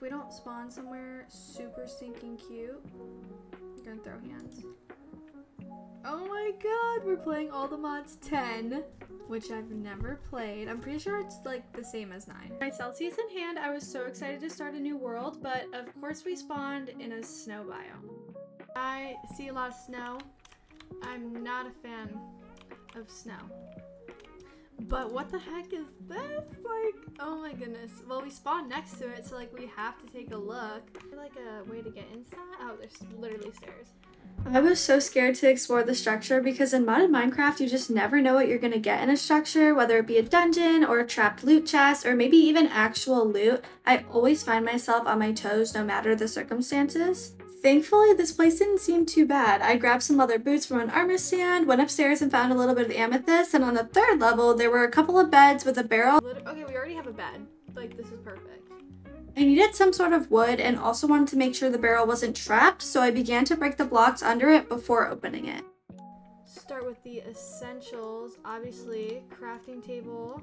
We don't spawn somewhere super stinking cute. I'm gonna throw hands. Oh my god, we're playing all the mods 10, which I've never played. I'm pretty sure it's like the same as 9. My Celsius in hand, I was so excited to start a new world, but of course we spawned in a snow biome. I see a lot of snow. I'm not a fan of snow. But what the heck is this? Like, oh my goodness. Well, we spawned next to it, so like we have to take a look. Is there like a way to get inside? Oh, there's literally stairs. I was so scared to explore the structure because in modded Minecraft, you just never know what you're gonna get in a structure, whether it be a dungeon or a trapped loot chest or maybe even actual loot. I always find myself on my toes no matter the circumstances. Thankfully, this place didn't seem too bad. I grabbed some leather boots from an armor stand, went upstairs and found a little bit of amethyst, and on the 3rd level, there were a couple of beds with a barrel. Okay, we already have a bed. Like, this is perfect. I needed some sort of wood and also wanted to make sure the barrel wasn't trapped, so I began to break the blocks under it before opening it. Start with the essentials. Obviously, crafting table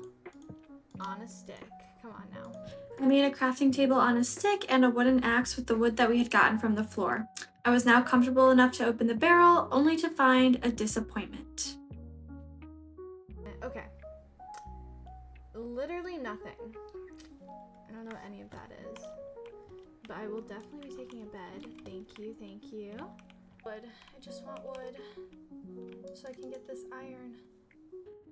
on a stick. Come on now. I made a crafting table on a stick and a wooden axe with the wood that we had gotten from the floor. I was now comfortable enough to open the barrel, only to find a disappointment. Okay. Literally nothing. I don't know what any of that is. But I will definitely be taking a bed. Thank you, thank you. Wood. I just want wood so I can get this iron.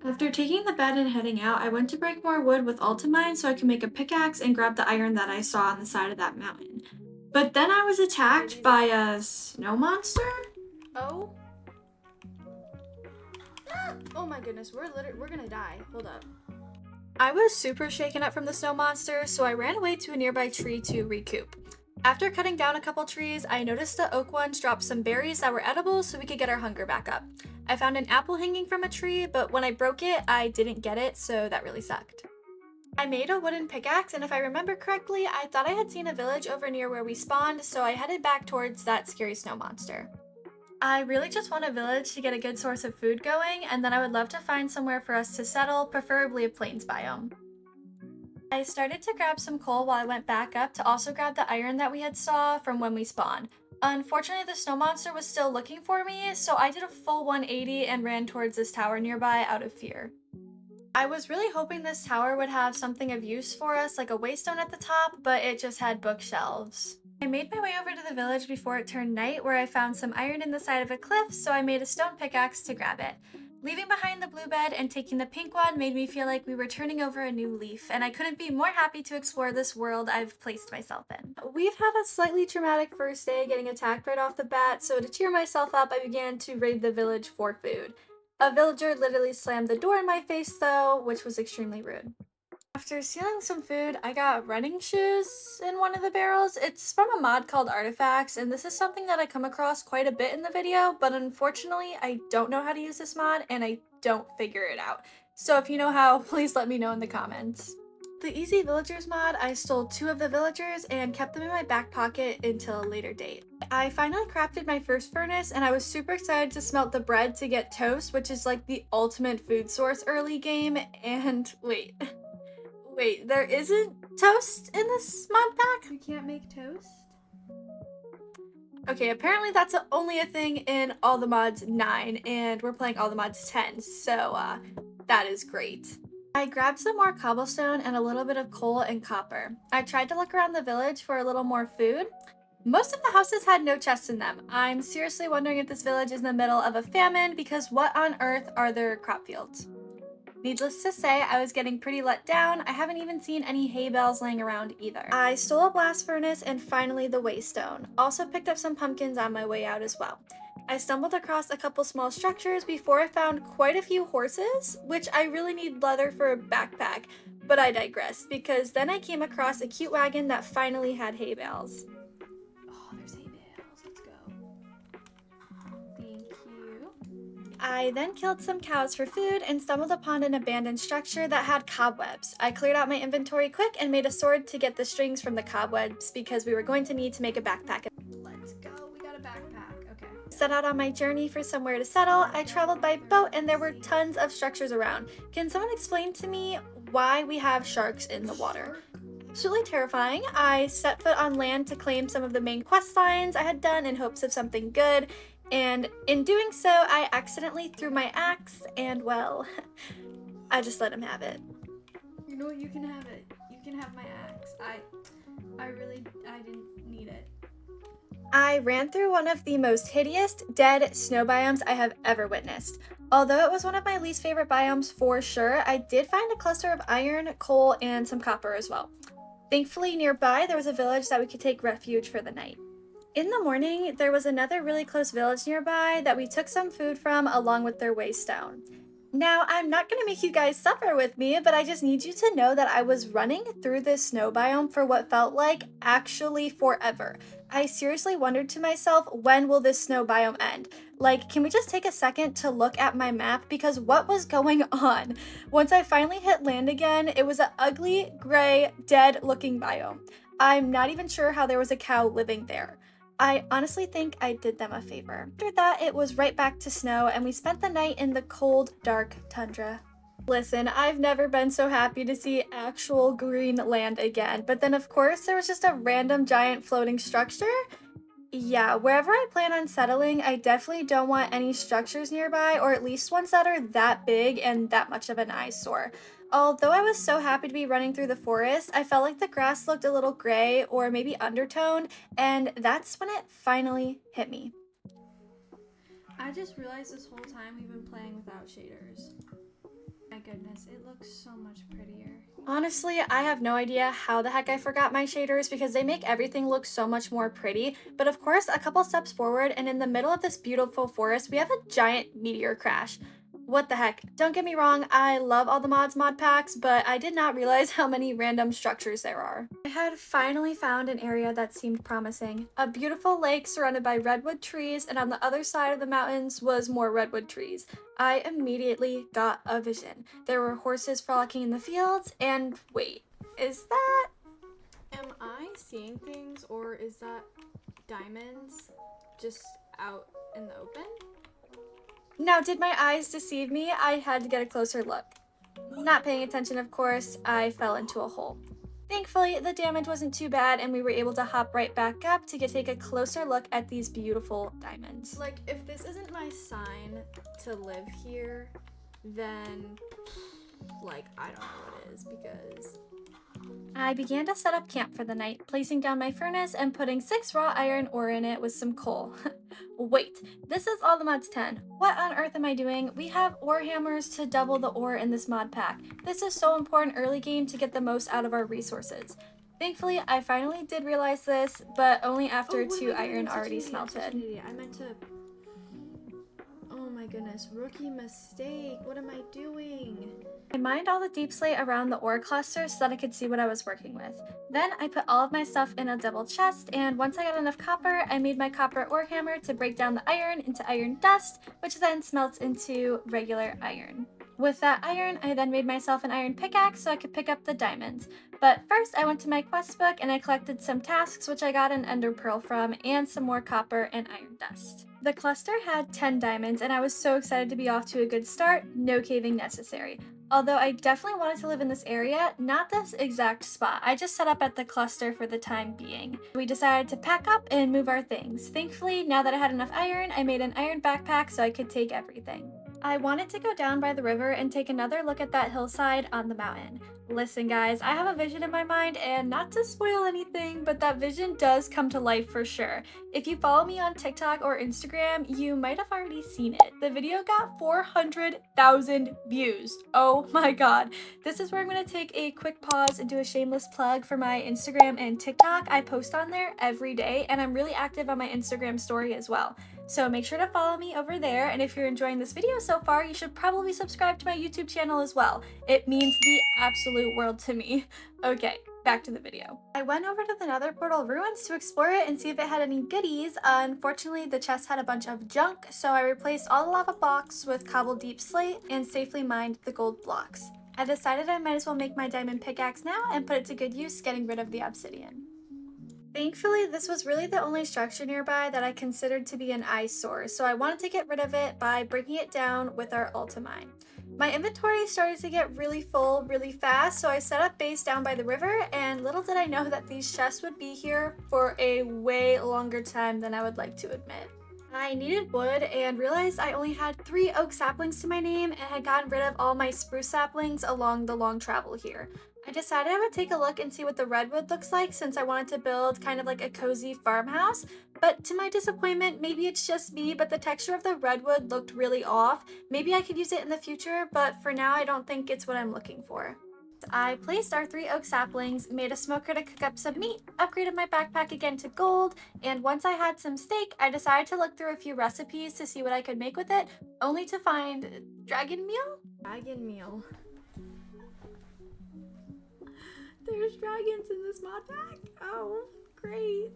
After taking the bed and heading out, I went to break more wood with Ultimine so I could make a pickaxe and grab the iron that I saw on the side of that mountain. But then I was attacked by a snow monster? Oh. Oh my goodness, we're gonna die. Hold up. I was super shaken up from the snow monster, so I ran away to a nearby tree to recoup. After cutting down a couple trees, I noticed the oak ones dropped some berries that were edible so we could get our hunger back up. I found an apple hanging from a tree, but when I broke it, I didn't get it, so that really sucked. I made a wooden pickaxe, and if I remember correctly, I thought I had seen a village over near where we spawned, so I headed back towards that scary snow monster. I really just want a village to get a good source of food going, and then I would love to find somewhere for us to settle, preferably a plains biome. I started to grab some coal while I went back up to also grab the iron that we had saw from when we spawned. Unfortunately, the snow monster was still looking for me, so I did a full 180 and ran towards this tower nearby out of fear. I was really hoping this tower would have something of use for us, like a waystone at the top, but it just had bookshelves. I made my way over to the village before it turned night, where I found some iron in the side of a cliff, so I made a stone pickaxe to grab it. Leaving behind the blue bed and taking the pink one made me feel like we were turning over a new leaf, and I couldn't be more happy to explore this world I've placed myself in. We've had a slightly traumatic first day getting attacked right off the bat, so to cheer myself up, I began to raid the village for food. A villager literally slammed the door in my face though, which was extremely rude. After stealing some food, I got running shoes in one of the barrels. It's from a mod called Artifacts, and this is something that I come across quite a bit in the video, but unfortunately, I don't know how to use this mod, and I don't figure it out. So if you know how, please let me know in the comments. The Easy Villagers mod, I stole 2 of the villagers and kept them in my back pocket until a later date. I finally crafted my first furnace, and I was super excited to smelt the bread to get toast, which is like the ultimate food source early game, and Wait, there isn't toast in this mod pack? You can't make toast? Okay, apparently that's only a thing in all the mods 9, and we're playing all the mods 10, so that is great. I grabbed some more cobblestone and a little bit of coal and copper. I tried to look around the village for a little more food. Most of the houses had no chests in them. I'm seriously wondering if this village is in the middle of a famine, because what on earth are there crop fields? Needless to say, I was getting pretty let down. I haven't even seen any hay bales laying around either. I stole a blast furnace and finally the waystone. Also picked up some pumpkins on my way out as well. I stumbled across a couple small structures before I found quite a few horses, which I really need leather for a backpack, but I digress, because then I came across a cute wagon that finally had hay bales. Oh, there's hay bales. Let's go. Thank you. I then killed some cows for food and stumbled upon an abandoned structure that had cobwebs. I cleared out my inventory quick and made a sword to get the strings from the cobwebs because we were going to need to make a backpack. Let's go, we got a backpack, okay. Set out on my journey for somewhere to settle. I traveled by boat and there were tons of structures around. Can someone explain to me why we have sharks in the water? absolutely terrifying. I set foot on land to claim some of the main quest lines I had done in hopes of something good, and in doing so, I accidentally threw my axe, and well, I just let him have it. You know what? You can have it. You can have my axe. I didn't need it. I ran through one of the most hideous dead snow biomes I have ever witnessed. Although it was one of my least favorite biomes for sure, I did find a cluster of iron, coal, and some copper as well. Thankfully, nearby there was a village that we could take refuge for the night. In the morning, there was another really close village nearby that we took some food from along with their waystone. Now, I'm not going to make you guys suffer with me, but I just need you to know that I was running through this snow biome for what felt like actually forever. I seriously wondered to myself, when will this snow biome end? Like, can we just take a second to look at my map? Because what was going on? Once I finally hit land again, it was an ugly, gray, dead-looking biome. I'm not even sure how there was a cow living there. I honestly think I did them a favor. After that, it was right back to snow, and we spent the night in the cold, dark tundra. Listen, I've never been so happy to see actual green land again, but then of course there was just a random giant floating structure. Yeah, wherever I plan on settling, I definitely don't want any structures nearby, or at least ones that are that big and that much of an eyesore. Although I was so happy to be running through the forest, I felt like the grass looked a little gray or maybe undertoned, and that's when it finally hit me. I just realized this whole time we've been playing without shaders. My goodness, it looks so much prettier. Honestly, I have no idea how the heck I forgot my shaders because they make everything look so much more pretty. But of course, a couple steps forward and in the middle of this beautiful forest, we have a giant meteor crash. What the heck? Don't get me wrong, I love all the mod packs, but I did not realize how many random structures there are. I had finally found an area that seemed promising. A beautiful lake surrounded by redwood trees, and on the other side of the mountains was more redwood trees. I immediately got a vision. There were horses frolicking in the fields, and wait, is that... Am I seeing things, or is that diamonds just out in the open? Now, did my eyes deceive me? I had to get a closer look. Not paying attention, of course, I fell into a hole. Thankfully, the damage wasn't too bad, and we were able to hop right back up to take a closer look at these beautiful diamonds. Like, if this isn't my sign to live here, then, like, I don't know what is, because... I began to set up camp for the night, placing down my furnace and putting 6 raw iron ore in it with some coal. Wait, this is all the mods 10. What on earth am I doing? We have ore hammers to double the ore in this mod pack. This is so important early game to get the most out of our resources. Thankfully, I finally did realize this, but only after 2 iron already smelted. I meant to... Oh my goodness, rookie mistake. What am I doing? I mined all the deep slate around the ore cluster so that I could see what I was working with. Then I put all of my stuff in a double chest, and once I got enough copper, I made my copper ore hammer to break down the iron into iron dust, which then smelts into regular iron. With that iron, I then made myself an iron pickaxe so I could pick up the diamonds. But first, I went to my quest book and I collected some tasks, which I got an ender pearl from, and some more copper and iron dust. The cluster had 10 diamonds, and I was so excited to be off to a good start, no caving necessary. Although I definitely wanted to live in this area, not this exact spot. I just set up at the cluster for the time being. We decided to pack up and move our things. Thankfully, now that I had enough iron, I made an iron backpack so I could take everything. I wanted to go down by the river and take another look at that hillside on the mountain. Listen guys, I have a vision in my mind, and not to spoil anything, but that vision does come to life for sure. If you follow me on TikTok or Instagram, you might have already seen it. The video got 400,000 views. Oh my god. This is where I'm going to take a quick pause and do a shameless plug for my Instagram and TikTok. I post on there every day, and I'm really active on my Instagram story as well. So make sure to follow me over there, and if you're enjoying this video so far, you should probably subscribe to my YouTube channel as well. It means the absolute world to me. Okay, back to the video. I went over to the Nether Portal ruins to explore it and see if it had any goodies. Unfortunately, the chest had a bunch of junk, so I replaced all the lava blocks with cobbled deep slate and safely mined the gold blocks. I decided I might as well make my diamond pickaxe now and put it to good use, getting rid of the obsidian. Thankfully, this was really the only structure nearby that I considered to be an eyesore, so I wanted to get rid of it by breaking it down with our ultimine. My inventory started to get really full really fast, so I set up base down by the river, and little did I know that these chests would be here for a way longer time than I would like to admit. I needed wood and realized I only had 3 oak saplings to my name and had gotten rid of all my spruce saplings along the long travel here. I decided I would take a look and see what the redwood looks like since I wanted to build kind of like a cozy farmhouse, but to my disappointment, maybe it's just me, but the texture of the redwood looked really off. Maybe I could use it in the future, but for now I don't think it's what I'm looking for. I placed our 3 oak saplings, made a smoker to cook up some meat, upgraded my backpack again to gold, and once I had some steak, I decided to look through a few recipes to see what I could make with it, only to find dragon meal? Dragon meal. There's dragons in this mod pack? Oh, great.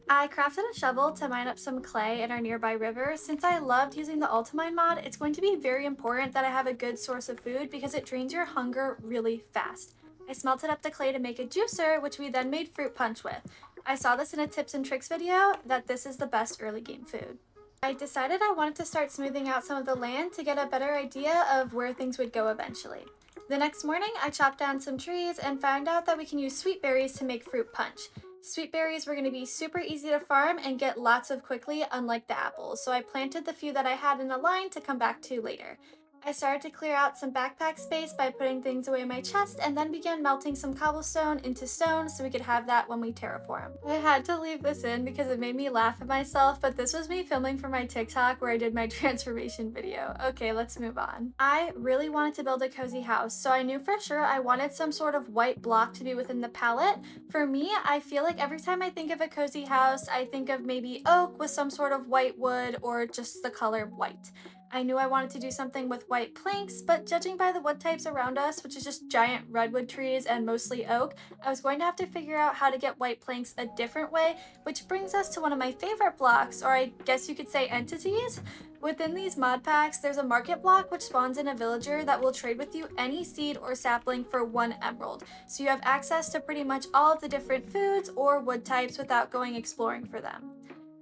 I crafted a shovel to mine up some clay in our nearby river. Since I loved using the Ultimine mod, it's going to be very important that I have a good source of food because it drains your hunger really fast. I smelted up the clay to make a juicer, which we then made fruit punch with. I saw this in a tips and tricks video that this is the best early game food. I decided I wanted to start smoothing out some of the land to get a better idea of where things would go eventually. The next morning, I chopped down some trees and found out that we can use sweet berries to make fruit punch. Sweet berries were going to be super easy to farm and get lots of quickly, unlike the apples, so I planted the few that I had in a line to come back to later. I started to clear out some backpack space by putting things away in my chest and then began melting some cobblestone into stone so we could have that when we terraform. I had to leave this in because it made me laugh at myself, but this was me filming for my TikTok where I did my transformation video. Okay, let's move on. I really wanted to build a cozy house, so I knew for sure I wanted some sort of white block to be within the palette. For me, I feel like every time I think of a cozy house, I think of maybe oak with some sort of white wood or just the color white. I knew I wanted to do something with white planks, but judging by the wood types around us, which is just giant redwood trees and mostly oak, I was going to have to figure out how to get white planks a different way, which brings us to one of my favorite blocks, or I guess you could say entities. Within these mod packs, there's a market block which spawns in a villager that will trade with you any seed or sapling for 1 emerald, so you have access to pretty much all of the different foods or wood types without going exploring for them.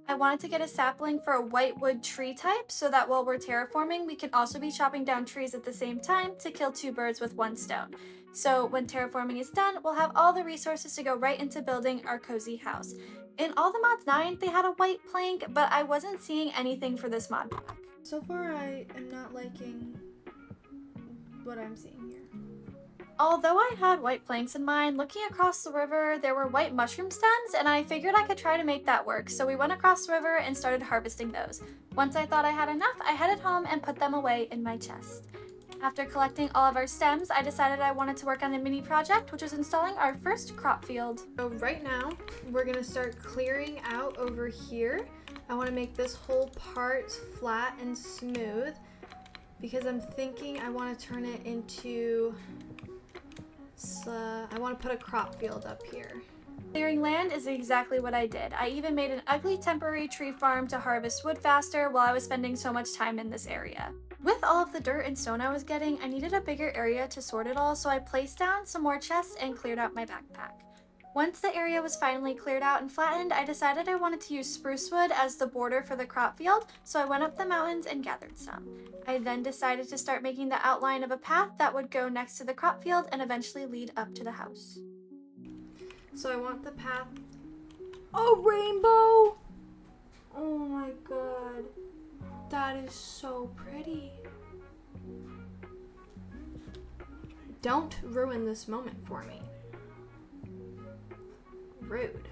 I wanted to get a sapling for a white wood tree type so that while we're terraforming, we can also be chopping down trees at the same time to kill 2 birds with 1 stone. So when terraforming is done, we'll have all the resources to go right into building our cozy house. In all the mods 9, they had a white plank, but I wasn't seeing anything for this mod pack. So far, I am not liking what I'm seeing here. Although I had white planks in mind, looking across the river, there were white mushroom stems, and I figured I could try to make that work, so we went across the river and started harvesting those. Once I thought I had enough, I headed home and put them away in my chest. After collecting all of our stems, I decided I wanted to work on a mini project, which was installing our first crop field. So right now, we're gonna start clearing out over here. I wanna make this whole part flat and smooth, because I'm thinking I wanna turn it into... I want to put a crop field up here. Clearing land is exactly what I did. I even made an ugly temporary tree farm to harvest wood faster while I was spending so much time in this area. With all of the dirt and stone I was getting, I needed a bigger area to sort it all, so I placed down some more chests and cleared out my backpack. Once the area was finally cleared out and flattened, I decided I wanted to use spruce wood as the border for the crop field, so I went up the mountains and gathered some. I then decided to start making the outline of a path that would go next to the crop field and eventually lead up to the house. So I want the path... Oh, rainbow! Oh my god. That is so pretty. Don't ruin this moment for me. Rude.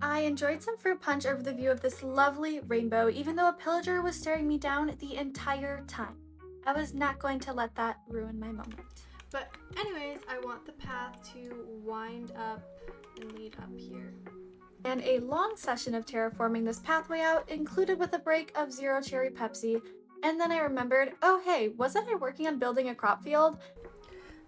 I enjoyed some fruit punch over the view of this lovely rainbow, even though a pillager was staring me down the entire time. I was not going to let that ruin my moment. But anyways, I want the path to wind up and lead up here. And a long session of terraforming this pathway out, included with a break of Zero Cherry Pepsi. And then I remembered, oh hey, wasn't I working on building a crop field?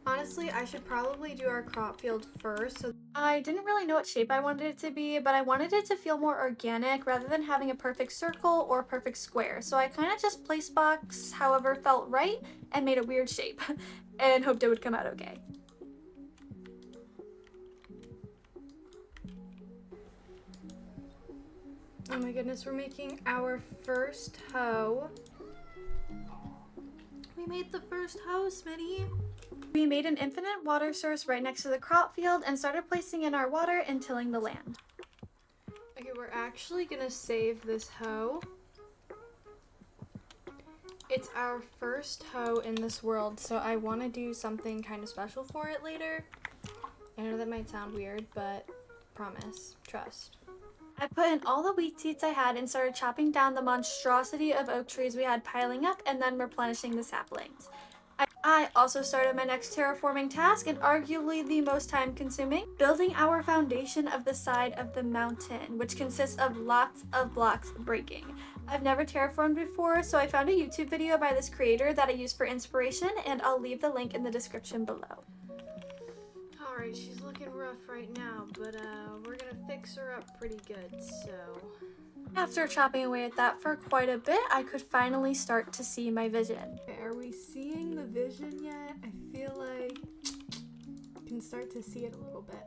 Honestly, I should probably do our crop field first. So I didn't really know what shape I wanted it to be, but I wanted it to feel more organic rather than having a perfect circle or perfect square. So I kind of just placed blocks however felt right and made a weird shape and hoped it would come out okay. Oh my goodness, we're making our first hoe. we made the first house, Minnie. We made an infinite water source right next to the crop field and started placing in our water and tilling the land. Okay, we're actually gonna save this hoe. It's our first hoe in this world, so I want to do something kind of special for it later. I know that might sound weird, but promise, trust. I put in all the wheat seeds I had and started chopping down the monstrosity of oak trees we had piling up and then replenishing the saplings. I also started my next terraforming task and arguably the most time consuming, building our foundation of the side of the mountain, which consists of lots of blocks breaking. I've never terraformed before, so I found a YouTube video by this creator that I used for inspiration, and I'll leave the link in the description below. Alright, she's looking rough right now, but we're gonna fix her up pretty good, so... After chopping away at that for quite a bit, I could finally start to see my vision. Okay, are we seeing the vision yet? I feel like I can start to see it a little bit.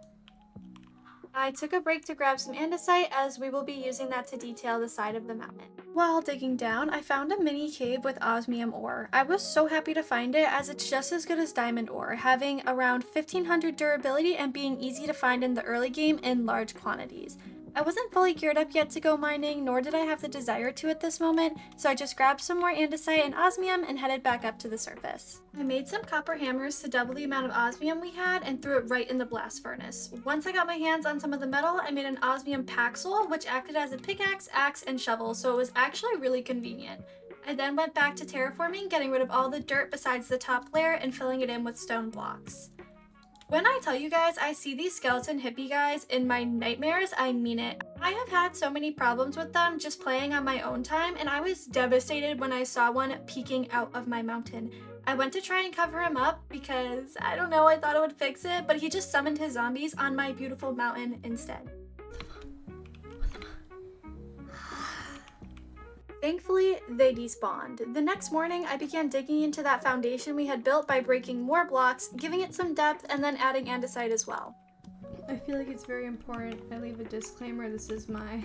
I took a break to grab some andesite as we will be using that to detail the side of the mountain. While digging down, I found a mini cave with osmium ore. I was so happy to find it as it's just as good as diamond ore, having around 1500 durability and being easy to find in the early game in large quantities. I wasn't fully geared up yet to go mining, nor did I have the desire to at this moment, so I just grabbed some more andesite and osmium and headed back up to the surface. I made some copper hammers to double the amount of osmium we had and threw it right in the blast furnace. Once I got my hands on some of the metal, I made an osmium paxel, which acted as a pickaxe, axe, and shovel, so it was actually really convenient. I then went back to terraforming, getting rid of all the dirt besides the top layer and filling it in with stone blocks. When I tell you guys I see these skeleton hippie guys in my nightmares, I mean it. I have had so many problems with them just playing on my own time, and I was devastated when I saw one peeking out of my mountain. I went to try and cover him up because, I don't know, I thought it would fix it, but he just summoned his zombies on my beautiful mountain instead. Thankfully, they despawned. The next morning, I began digging into that foundation we had built by breaking more blocks, giving it some depth, and then adding andesite as well. I feel like it's very important I leave a disclaimer. This is my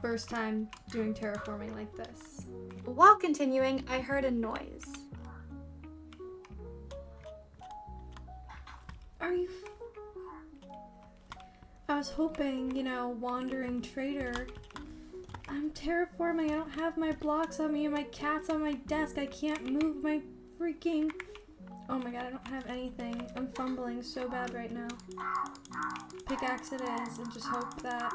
first time doing terraforming like this. While continuing, I heard a noise. Are you... I was hoping, you know, wandering trader... I'm terraforming, I don't have my blocks on me and my cat's on my desk. I can't move my freaking... Oh my god, I don't have anything. I'm fumbling so bad right now. Pickaxe it is and just hope that...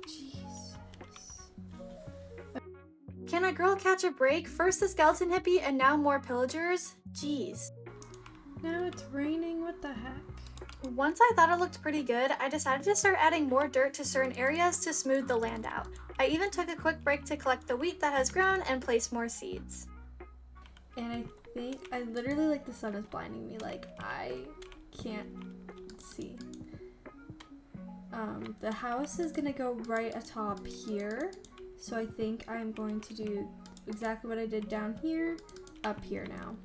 Jesus. Can a girl catch a break? First the skeleton hippie and now more pillagers? Jeez. Now it's raining, what the heck? Once I thought it looked pretty good, I decided to start adding more dirt to certain areas to smooth the land out. I even took a quick break to collect the wheat that has grown and place more seeds. And I think, I literally, like, the sun is blinding me, like, I can't see. The house is gonna go right atop here, so I think I'm going to do exactly what I did down here, up here now.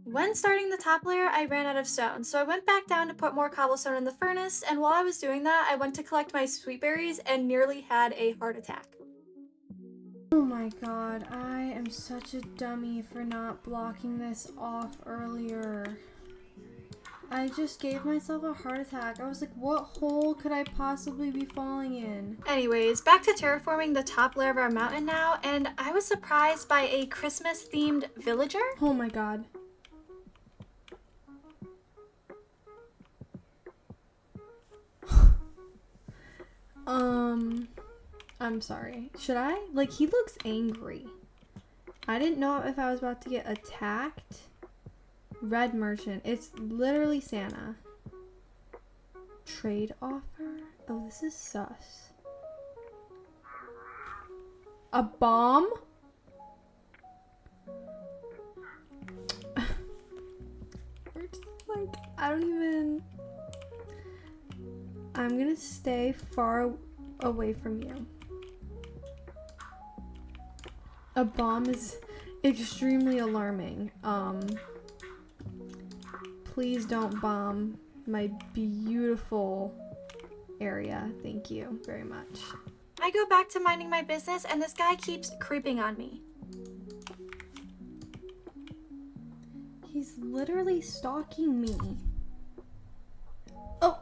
When starting the top layer, I ran out of stone, so I went back down to put more cobblestone in the furnace, and while I was doing that, I went to collect my sweet berries and nearly had a heart attack. Oh my god, I am such a dummy for not blocking this off earlier. I just gave myself a heart attack. I was like, what hole could I possibly be falling in? Anyways, back to terraforming the top layer of our mountain now, and I was surprised by a Christmas-themed villager. Oh my god. I'm sorry. Should I? Like, he looks angry. I didn't know if I was about to get attacked. Red merchant. It's literally Santa. Trade offer? Oh, this is sus. A bomb? We're just like, I don't even... I'm gonna stay far away from you. A bomb is extremely alarming. Please don't bomb my beautiful area. Thank you very much. I go back to minding my business and this guy keeps creeping on me. He's literally stalking me. Oh.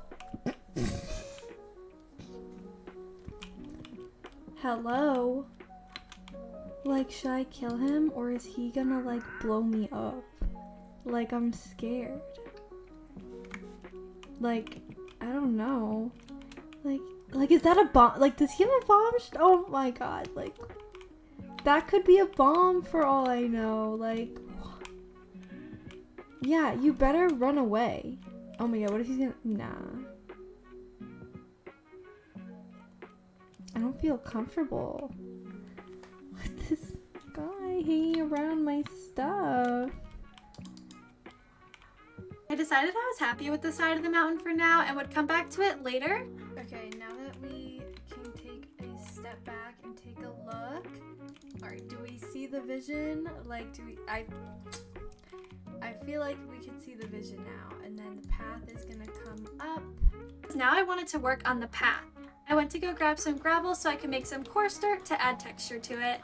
Hello? Like, should I kill him or is he gonna like blow me up? Like, I'm scared. Like, I don't know. Like, is that a bomb? Like, does he have a bomb? Oh my god, like, that could be a bomb for all I know. Like, yeah, you better run away. Oh my god, what if he's gonna, nah. I don't feel comfortable with this guy hanging around my stuff. I decided I was happy with the side of the mountain for now and would come back to it later. Okay, now that we can take a step back and take a look. Alright, do we see the vision? Like, do we, I feel like we can see the vision now, and then the path is gonna come up. Now I wanted to work on the path. I went to go grab some gravel so I could make some coarse dirt to add texture to it.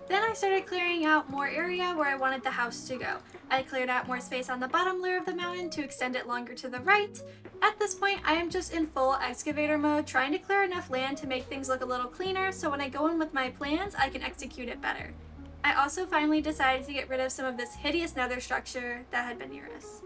Then I started clearing out more area where I wanted the house to go. I cleared out more space on the bottom layer of the mountain to extend it longer to the right. At this point, I am just in full excavator mode, trying to clear enough land to make things look a little cleaner so when I go in with my plans, I can execute it better. I also finally decided to get rid of some of this hideous nether structure that had been near us.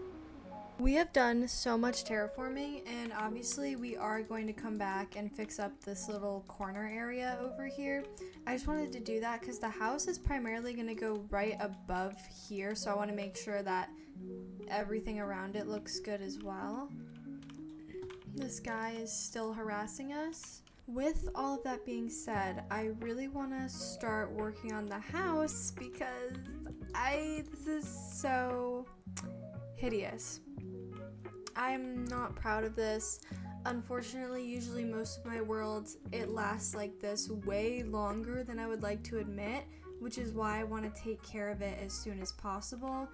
We have done so much terraforming, and obviously we are going to come back and fix up this little corner area over here. I just wanted to do that because the house is primarily going to go right above here, so I want to make sure that everything around it looks good as well. This guy is still harassing us. With all of that being said, I really want to start working on the house because this is so hideous. I'm not proud of this. Unfortunately, usually most of my worlds, it lasts like this way longer than I would like to admit, which is why I want to take care of it as soon as possible,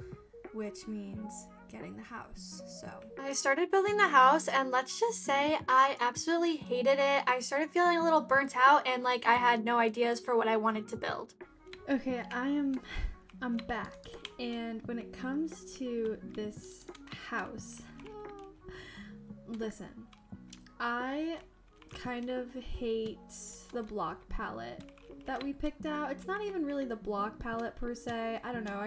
which means getting the house. So I started building the house, and let's just say I absolutely hated it. I started feeling a little burnt out and like I had no ideas for what I wanted to build. Okay, I'm back, and when it comes to this house, listen, I kind of hate the block palette that we picked out. It's not even really the block palette per se. I don't know.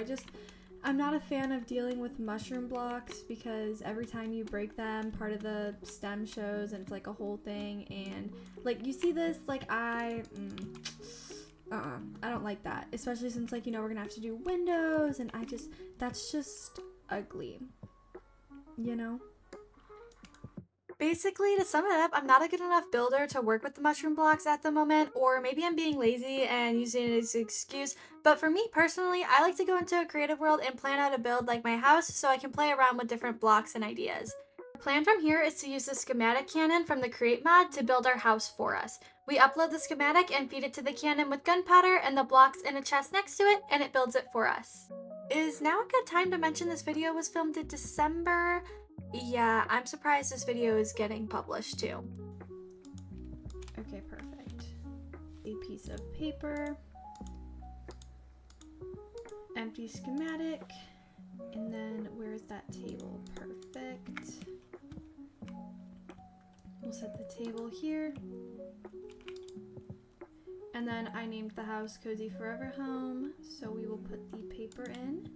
I'm not a fan of dealing with mushroom blocks because every time you break them, part of the stem shows and it's like a whole thing. And like, you see this, like I don't like that. Especially since, like, you know, we're gonna have to do windows and that's just ugly, you know? Basically, to sum it up, I'm not a good enough builder to work with the mushroom blocks at the moment, or maybe I'm being lazy and using it as an excuse, but for me personally, I like to go into a creative world and plan out a build like my house so I can play around with different blocks and ideas. The plan from here is to use the schematic cannon from the Create mod to build our house for us. We upload the schematic and feed it to the cannon with gunpowder and the blocks in a chest next to it, and it builds it for us. Is now a good time to mention this video was filmed in December? Yeah, I'm surprised this video is getting published too. Okay, perfect. A piece of paper, empty schematic, and then where's that table? Perfect. We'll set the table here. And then I named the house Cozy Forever Home, so we will put the paper in,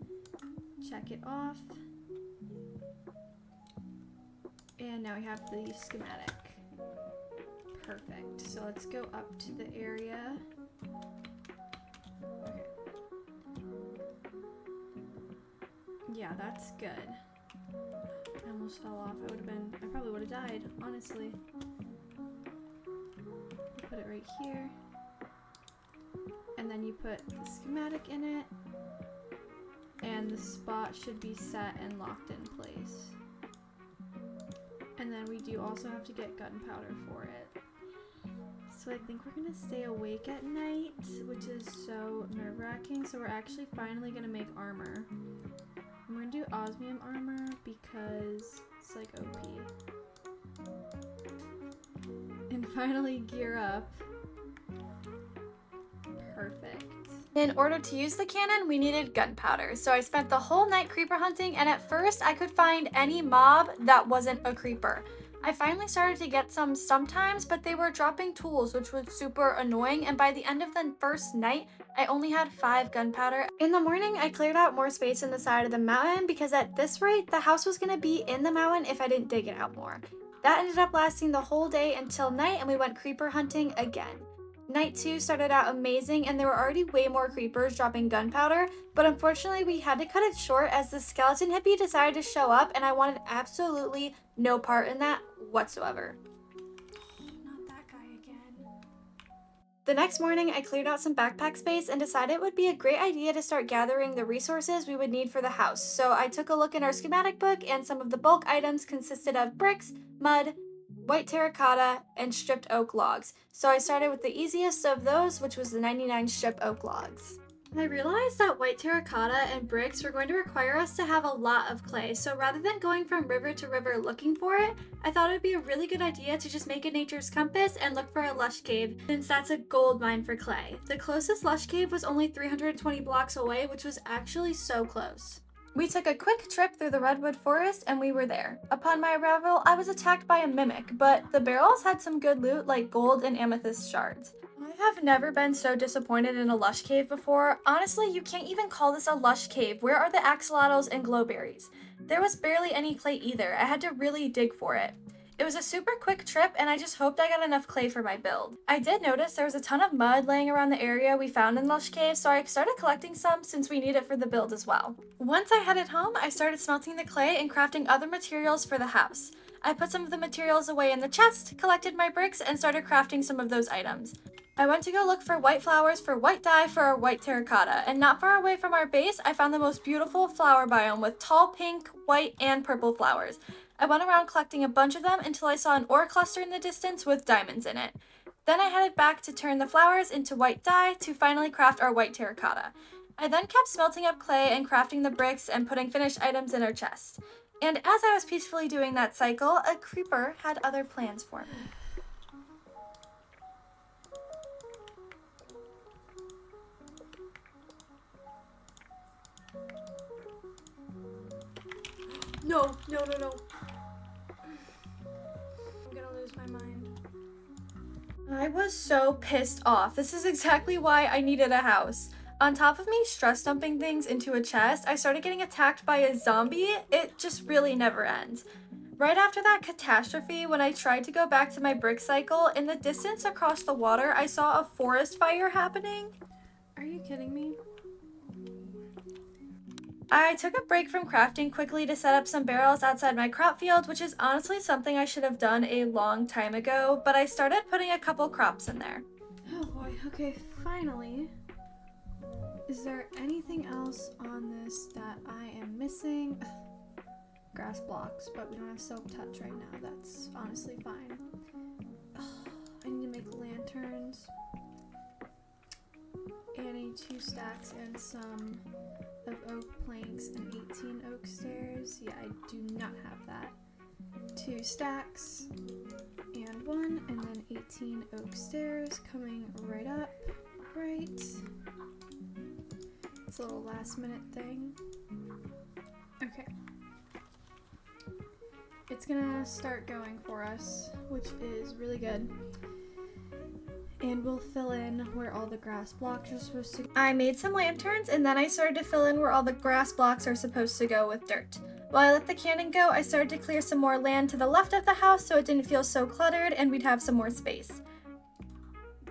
check it off. And now we have the schematic. Perfect. So let's go up to the area. Okay. Yeah, that's good. I almost fell off. I probably would have died, honestly. Put it right here. And then you put the schematic in it. And the spot should be set and locked in place. And then we do also have to get gunpowder for it. So I think we're gonna stay awake at night, which is so nerve-wracking. So we're actually finally gonna make armor. And we're gonna do osmium armor because it's like OP. And finally gear up. In order to use the cannon, we needed gunpowder, so I spent the whole night creeper hunting, and at first I could find any mob that wasn't a creeper. I finally started to get some sometimes, but they were dropping tools, which was super annoying, and by the end of the first night, I only had 5 gunpowder. In the morning, I cleared out more space in the side of the mountain because at this rate, the house was going to be in the mountain if I didn't dig it out more. That ended up lasting the whole day until night, and we went creeper hunting again. Night 2 started out amazing, and there were already way more creepers dropping gunpowder, but unfortunately we had to cut it short as the skeleton hippie decided to show up, and I wanted absolutely no part in that whatsoever. Not that guy again. The next morning, I cleared out some backpack space and decided it would be a great idea to start gathering the resources we would need for the house. So I took a look in our schematic book, and some of the bulk items consisted of bricks, mud, white terracotta, and stripped oak logs. So I started with the easiest of those, which was the 99 stripped oak logs. I realized that white terracotta and bricks were going to require us to have a lot of clay, so rather than going from river to river looking for it, I thought it would be a really good idea to just make a nature's compass and look for a lush cave, since that's a gold mine for clay. The closest lush cave was only 320 blocks away, which was actually so close. We took a quick trip through the redwood forest and we were there. Upon my arrival, I was attacked by a mimic, but the barrels had some good loot like gold and amethyst shards. I have never been so disappointed in a lush cave before. Honestly, you can't even call this a lush cave. Where are the axolotls and glowberries? There was barely any clay either. I had to really dig for it. It was a super quick trip, and I just hoped I got enough clay for my build. I did notice there was a ton of mud laying around the area we found in Lush Cave, so I started collecting some since we need it for the build as well. Once I headed home, I started smelting the clay and crafting other materials for the house. I put some of the materials away in the chest, collected my bricks, and started crafting some of those items. I went to go look for white flowers for white dye for our white terracotta, and not far away from our base, I found the most beautiful flower biome with tall pink, white, and purple flowers. I went around collecting a bunch of them until I saw an ore cluster in the distance with diamonds in it. Then I headed back to turn the flowers into white dye to finally craft our white terracotta. I then kept smelting up clay and crafting the bricks and putting finished items in our chest. And as I was peacefully doing that cycle, a creeper had other plans for me. No. I'm gonna lose my mind. I was so pissed off. This is exactly why I needed a house. On top of me stress dumping things into a chest, I started getting attacked by a zombie. It just really never ends. Right after that catastrophe, when I tried to go back to my brick cycle, in the distance across the water, I saw a forest fire happening. Are you kidding me? I took a break from crafting quickly to set up some barrels outside my crop field, which is honestly something I should have done a long time ago, but I started putting a couple crops in there. Oh boy, okay, finally. Is there anything else on this that I am missing? Grass blocks, but we don't have silk touch right now. That's honestly fine. I need to make lanterns. And I need 2 stacks and some of oak planks and 18 oak stairs. Yeah, I do not have that. 2 stacks and 1, and then 18 oak stairs coming right up. Right. It's a little last minute thing. Okay. It's gonna start going for us, which is really good. And we'll fill in where all the grass blocks are supposed to go. I made some lanterns, and then I started to fill in where all the grass blocks are supposed to go with dirt. While I let the cannon go, I started to clear some more land to the left of the house so it didn't feel so cluttered and we'd have some more space.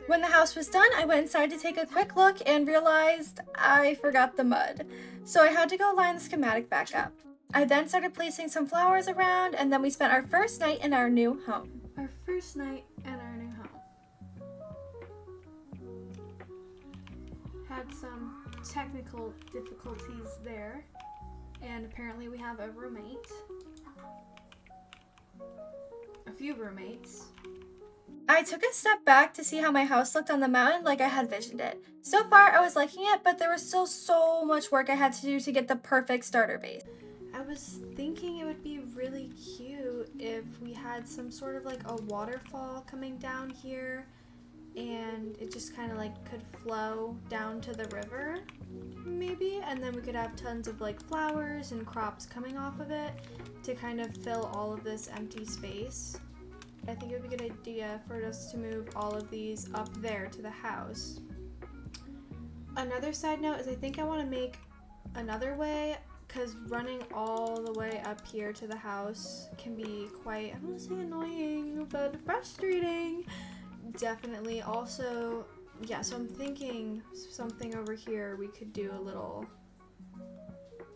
When the house was done, I went inside to take a quick look and realized I forgot the mud. So I had to go line the schematic back up. I then started placing some flowers around, and then we spent our first night in our new home. Our first night in our new home. Had some technical difficulties there, and apparently we have a roommate. A few roommates. I took a step back to see how my house looked on the mountain like I had visioned it. So far, I was liking it, but there was still so much work I had to do to get the perfect starter base. I was thinking it would be really cute if we had some sort of like a waterfall coming down here and it just kind of like could flow down to the river maybe, and then we could have tons of like flowers and crops coming off of it to kind of fill all of this empty space. I think it would be a good idea for us to move all of these up there to the house. Another side note is I think I want to make another way, because running all the way up here to the house can be quite, I don't want to say annoying, but frustrating. Definitely. Also, yeah, so I'm thinking something over here we could do a little,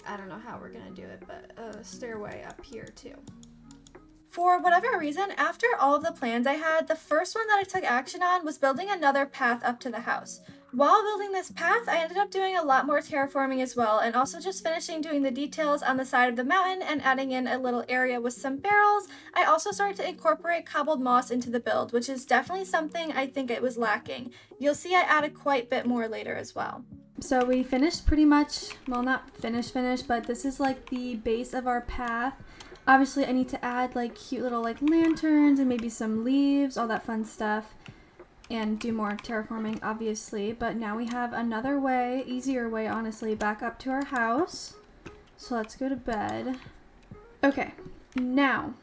I don't know how we're gonna do it, but a stairway up here too. For whatever reason, after all of the plans I had, the first one that I took action on was building another path up to the house. While building this path, I ended up doing a lot more terraforming as well, and also just finishing doing the details on the side of the mountain and adding in a little area with some barrels. I also started to incorporate cobbled moss into the build, which is definitely something I think it was lacking. You'll see I added quite a bit more later as well. So we finished pretty much, well, not finished, but this is like the base of our path. Obviously, I need to add like cute little like lanterns and maybe some leaves, all that fun stuff, and do more terraforming, obviously. But now we have another way, easier way, honestly, back up to our house. So let's go to bed. Okay, now,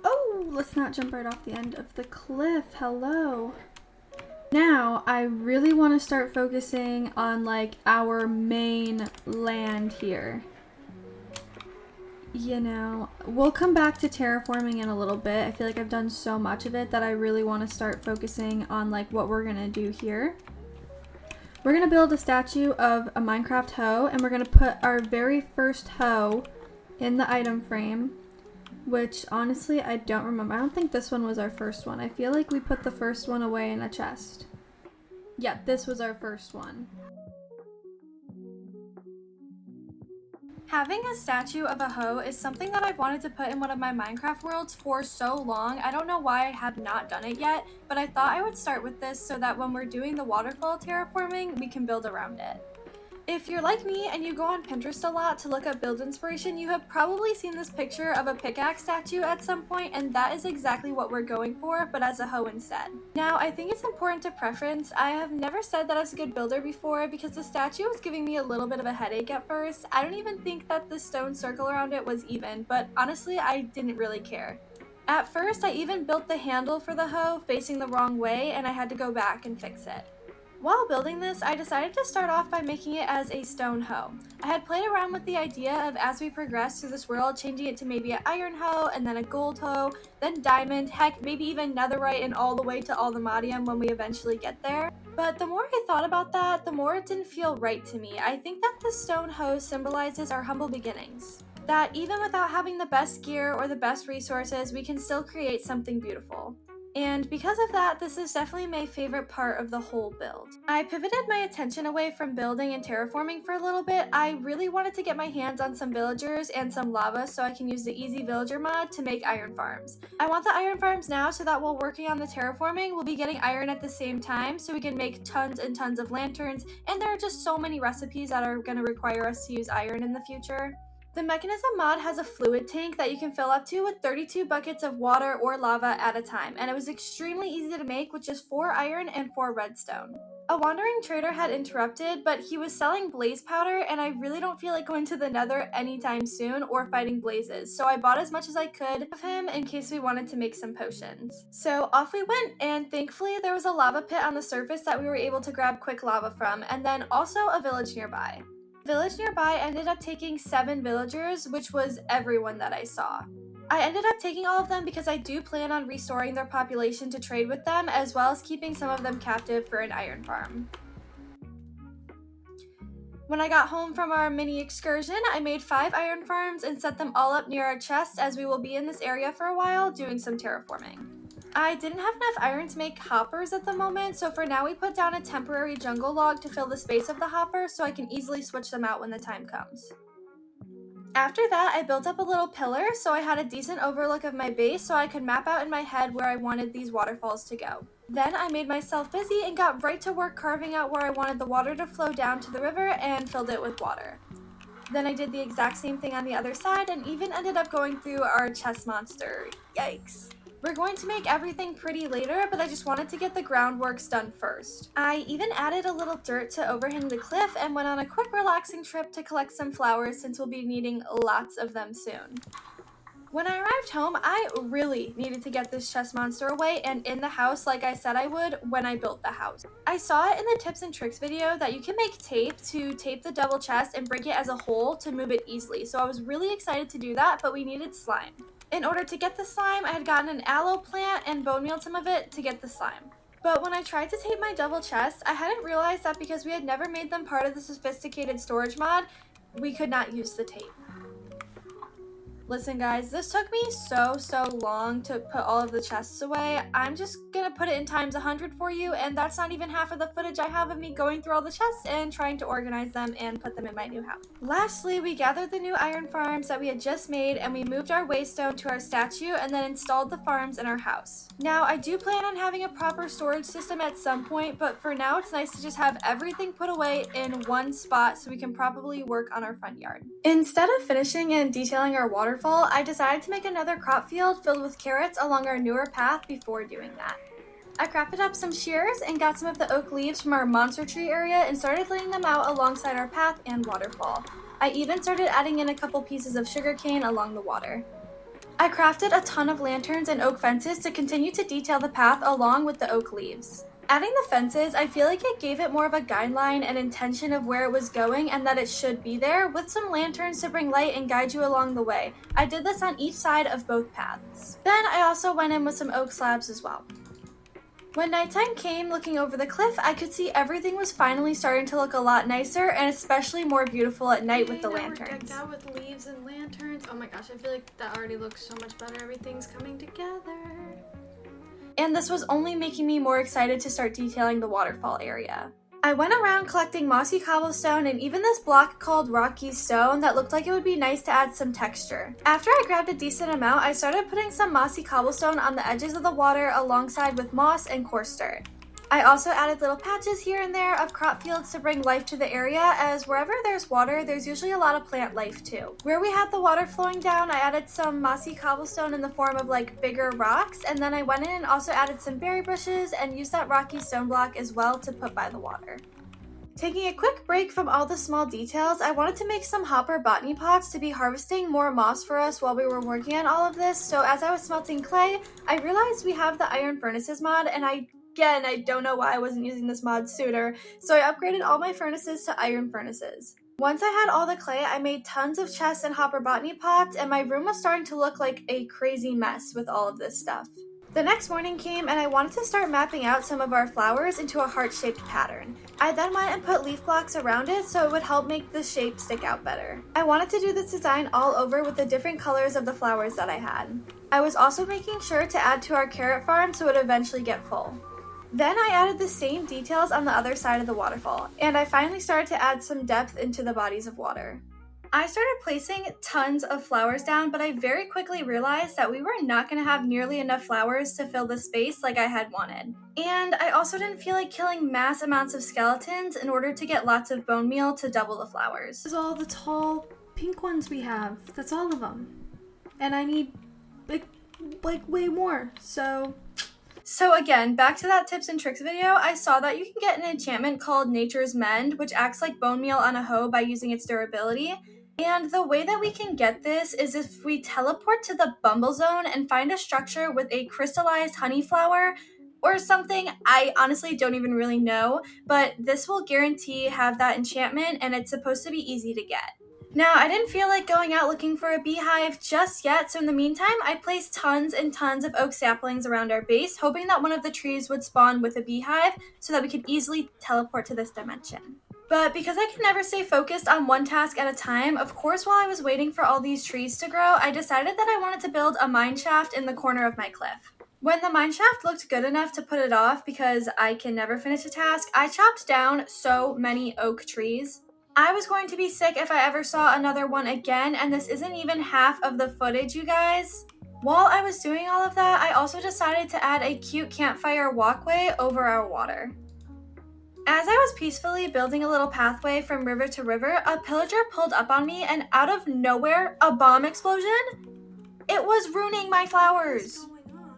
oh, let's not jump right off the end of the cliff. Hello. Now, I really want to start focusing on like our main land here. You know, we'll come back to terraforming in a little bit. I feel like I've done so much of it that I really want to start focusing on like what we're gonna do here. We're gonna build a statue of a Minecraft hoe, and we're gonna put our very first hoe in the item frame, which honestly I don't remember. I don't think this one was our first one. I feel like we put the first one away in a chest. Yeah, this was our first one. Having a statue of a hoe is something that I've wanted to put in one of my Minecraft worlds for so long. I don't know why I have not done it yet, but I thought I would start with this so that when we're doing the waterfall terraforming, we can build around it. If you're like me and you go on Pinterest a lot to look up build inspiration, you have probably seen this picture of a pickaxe statue at some point, and that is exactly what we're going for, but as a hoe instead. Now, I think it's important to preference. I have never said that I was a good builder before because the statue was giving me a little bit of a headache at first. I don't even think that the stone circle around it was even, but honestly, I didn't really care. At first, I even built the handle for the hoe facing the wrong way, and I had to go back and fix it. While building this, I decided to start off by making it as a stone hoe. I had played around with the idea of, as we progress through this world, changing it to maybe an iron hoe, and then a gold hoe, then diamond, heck, maybe even netherite, and all the way to aldermodium when we eventually get there. But the more I thought about that, the more it didn't feel right to me. I think that the stone hoe symbolizes our humble beginnings. That even without having the best gear or the best resources, we can still create something beautiful. And because of that, this is definitely my favorite part of the whole build. I pivoted my attention away from building and terraforming for a little bit. I really wanted to get my hands on some villagers and some lava so I can use the easy villager mod to make iron farms. I want the iron farms now so that while working on the terraforming, we'll be getting iron at the same time so we can make tons and tons of lanterns, and there are just so many recipes that are going to require us to use iron in the future. The mechanism mod has a fluid tank that you can fill up to with 32 buckets of water or lava at a time, and it was extremely easy to make with just 4 iron and 4 redstone. A wandering trader had interrupted, but he was selling blaze powder, and I really don't feel like going to the nether anytime soon or fighting blazes, so I bought as much as I could of him in case we wanted to make some potions. So off we went, and thankfully there was a lava pit on the surface that we were able to grab quick lava from, and then also a village nearby. Village nearby ended up taking 7 villagers, which was everyone that I saw. I ended up taking all of them because I do plan on restoring their population to trade with them, as well as keeping some of them captive for an iron farm. When I got home from our mini excursion, I made 5 iron farms and set them all up near our chests, as we will be in this area for a while doing some terraforming. I didn't have enough iron to make hoppers at the moment, so for now we put down a temporary jungle log to fill the space of the hopper so I can easily switch them out when the time comes. After that, I built up a little pillar so I had a decent overlook of my base so I could map out in my head where I wanted these waterfalls to go. Then I made myself busy and got right to work carving out where I wanted the water to flow down to the river and filled it with water. Then I did the exact same thing on the other side and even ended up going through our chest monster. Yikes. We're going to make everything pretty later, but I just wanted to get the groundworks done first. I even added a little dirt to overhang the cliff and went on a quick relaxing trip to collect some flowers since we'll be needing lots of them soon. When I arrived home, I really needed to get this chest monster away and in the house like I said I would when I built the house. I saw it in the tips and tricks video that you can make tape to tape the double chest and break it as a whole to move it easily, so I was really excited to do that, but we needed slime. In order to get the slime, I had gotten an aloe plant and bone mealed some of it to get the slime. But when I tried to tape my double chest, I hadn't realized that because we had never made them part of the sophisticated storage mod, we could not use the tape. Listen guys, this took me so long to put all of the chests away. I'm just gonna put it in times 100 for you, and that's not even half of the footage I have of me going through all the chests and trying to organize them and put them in my new house. Lastly, we gathered the new iron farms that we had just made and we moved our waystone to our statue and then installed the farms in our house. Now, I do plan on having a proper storage system at some point, but for now it's nice to just have everything put away in one spot so we can properly work on our front yard. Instead of finishing and detailing our waterfall, I decided to make another crop field filled with carrots along our newer path before doing that. I crafted up some shears and got some of the oak leaves from our monster tree area and started laying them out alongside our path and waterfall. I even started adding in a couple pieces of sugarcane along the water. I crafted a ton of lanterns and oak fences to continue to detail the path along with the oak leaves. Adding the fences, I feel like it gave it more of a guideline and intention of where it was going and that it should be there, with some lanterns to bring light and guide you along the way. I did this on each side of both paths. Then I also went in with some oak slabs as well. When nighttime came, looking over the cliff, I could see everything was finally starting to look a lot nicer and especially more beautiful at night with the lanterns. We're decked out with leaves and lanterns. Oh my gosh, I feel like that already looks so much better. Everything's coming together. And this was only making me more excited to start detailing the waterfall area. I went around collecting mossy cobblestone and even this block called rocky stone that looked like it would be nice to add some texture. After I grabbed a decent amount, I started putting some mossy cobblestone on the edges of the water alongside with moss and coarse dirt. I also added little patches here and there of crop fields to bring life to the area, as wherever there's water, there's usually a lot of plant life too. Where we had the water flowing down, I added some mossy cobblestone in the form of like bigger rocks, and then I went in and also added some berry bushes and used that rocky stone block as well to put by the water. Taking a quick break from all the small details, I wanted to make some hopper botany pots to be harvesting more moss for us while we were working on all of this, so as I was smelting clay, I realized we have the iron furnaces mod, and I don't know why I wasn't using this mod sooner, so I upgraded all my furnaces to iron furnaces. Once I had all the clay, I made tons of chests and hopper botany pots, and my room was starting to look like a crazy mess with all of this stuff. The next morning came and I wanted to start mapping out some of our flowers into a heart-shaped pattern. I then went and put leaf blocks around it so it would help make the shape stick out better. I wanted to do this design all over with the different colors of the flowers that I had. I was also making sure to add to our carrot farm so it would eventually get full. Then I added the same details on the other side of the waterfall, and I finally started to add some depth into the bodies of water. I started placing tons of flowers down, but I very quickly realized that we were not going to have nearly enough flowers to fill the space like I had wanted. And I also didn't feel like killing mass amounts of skeletons in order to get lots of bone meal to double the flowers. This is all the tall pink ones we have. That's all of them. And I need like way more, So again, back to that tips and tricks video, I saw that you can get an enchantment called Nature's Mend, which acts like bone meal on a hoe by using its durability. And the way that we can get this is if we teleport to the Bumble Zone and find a structure with a crystallized honey flower or something. I honestly don't even really know, but this will guarantee have that enchantment and it's supposed to be easy to get. Now, I didn't feel like going out looking for a beehive just yet, so in the meantime, I placed tons and tons of oak saplings around our base, hoping that one of the trees would spawn with a beehive so that we could easily teleport to this dimension. But because I could never stay focused on one task at a time, of course, while I was waiting for all these trees to grow, I decided that I wanted to build a mine shaft in the corner of my cliff. When the mine shaft looked good enough to put it off because I can never finish a task, I chopped down so many oak trees. I was going to be sick if I ever saw another one again, and this isn't even half of the footage, you guys. While I was doing all of that, I also decided to add a cute campfire walkway over our water. As I was peacefully building a little pathway from river to river, a pillager pulled up on me, and out of nowhere, a bomb explosion? It was ruining my flowers. What's going on?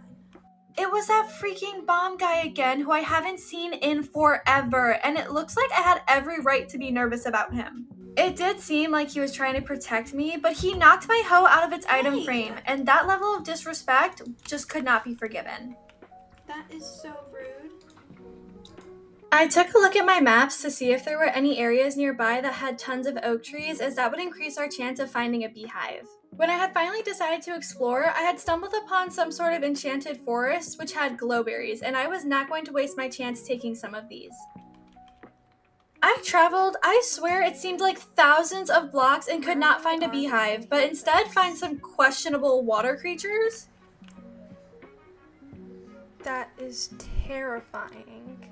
it was that freaking bomb guy again who I haven't seen in forever, and it looks like I had every right to be nervous about him. It did seem like he was trying to protect me, but he knocked my hoe out of its item frame, and that level of disrespect just could not be forgiven. That is so rude. I took a look at my maps to see if there were any areas nearby that had tons of oak trees, as that would increase our chance of finding a beehive. When I had finally decided to explore, I had stumbled upon some sort of enchanted forest which had glowberries, and I was not going to waste my chance taking some of these. I traveled, I swear it seemed like thousands of blocks and could not find a beehive, but instead find some questionable water creatures. That is terrifying.